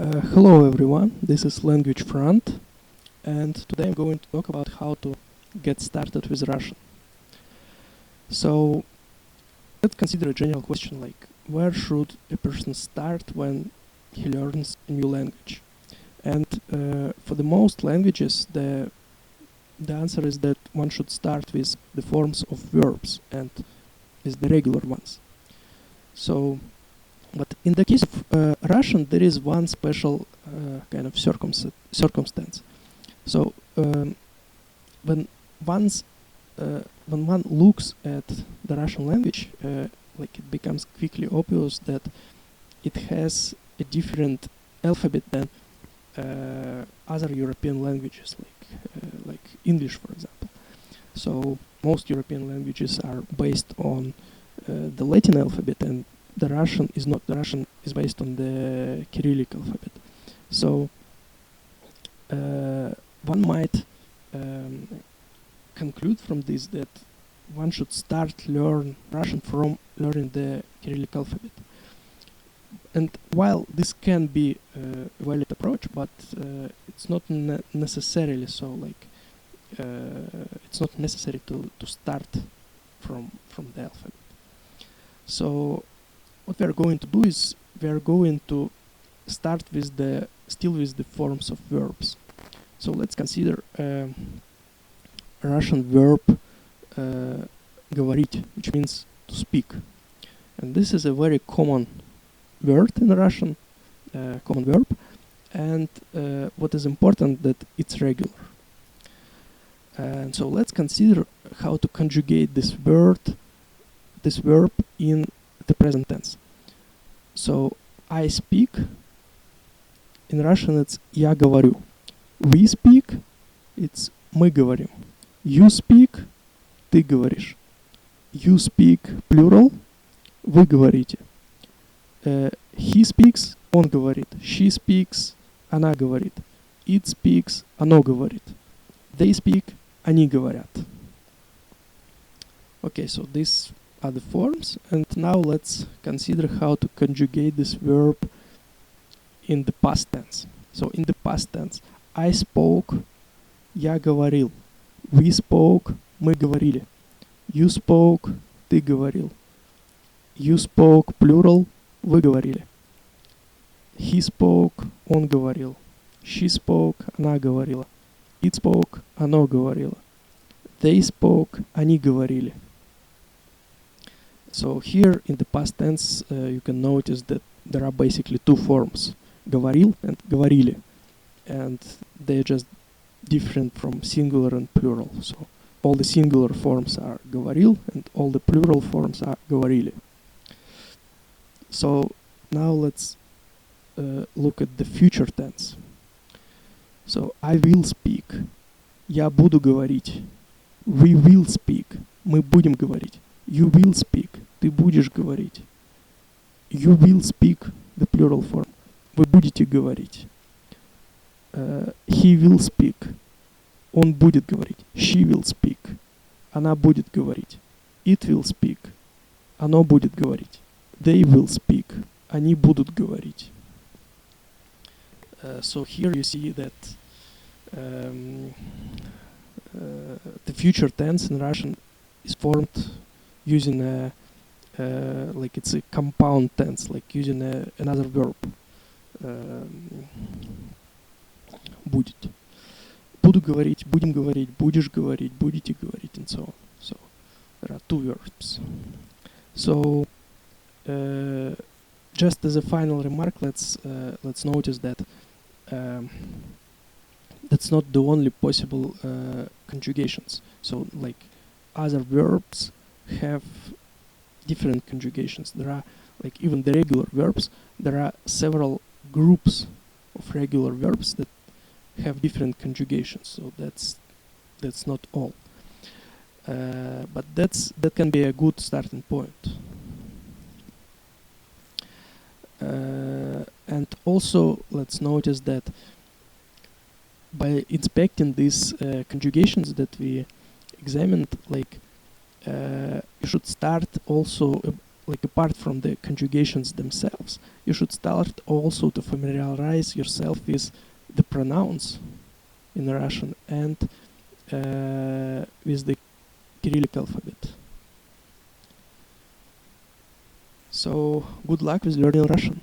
Hello everyone, this is Language Front, and today I'm going to talk about how to get started with Russian. So let's consider a general question like where should a person start when he learns a new language? And for the most languages the answer is that one should start with the forms of verbs and with the regular ones. So but in the case of Russian, there is one special kind of circumstance. So when one looks at the Russian language, like it becomes quickly obvious that it has a different alphabet than other European languages, like English, for example. So most European languages are based on the Latin alphabet, and the Russian is not. The Russian is based on the Cyrillic alphabet. So one might conclude from this that one should start learn Russian from learning the Cyrillic alphabet. And while this can be a valid approach, but it's not necessarily so. Like it's not necessary to start from the alphabet. So what we are going to do is we are going to start with the forms of verbs. So let's consider Russian verb говорить, which means to speak. And this is a very common word in Russian, common verb. And what is important that it's regular. And so let's consider how to conjugate this verb in the present tense. So I speak. In Russian it's я говорю. We speak. It's мы говорим. You speak. Ты говоришь. You speak plural. Вы говорите. He speaks. Он говорит. She speaks. Она говорит. It speaks. Оно говорит. They speak. Они говорят. Okay, so these are the forms, and now let's consider how to conjugate this verb in the past tense. So in the past tense, I spoke, я говорил. We spoke, мы говорили. You spoke, ты говорил. You spoke, plural, вы говорили. He spoke, он говорил. She spoke, она говорила. It spoke, оно говорило. They spoke, они говорили. So here in the past tense you can notice that there are basically two forms, говорил and говорили, and they're just different from singular and plural. So all the singular forms are говорил and all the plural forms are говорили. So now let's look at the future tense. So I will speak, я буду говорить. We will speak, мы будем говорить. You will speak, ты будешь говорить. You will speak, the plural form. Вы будете говорить. He will speak. Он будет говорить. She will speak. Она будет говорить. It will speak. Оно будет говорить. They will speak. Они будут говорить. So here you see that the future tense in Russian is formed using like it's a compound tense, like using another verb. Будет. Буду говорить, будем говорить, будешь говорить, будете говорить, and so on. So there are two verbs. So just as a final remark, let's notice that that's not the only possible conjugations. So like other verbs have different conjugations. There are, like even the regular verbs, there are several groups of regular verbs that have different conjugations. So that's not all. But that can be a good starting point. And also let's notice that by inspecting these conjugations that we examined, like you should start also like apart from the conjugations themselves, you should start also to familiarize yourself with the pronouns in Russian and with the Cyrillic alphabet. So good luck with learning Russian.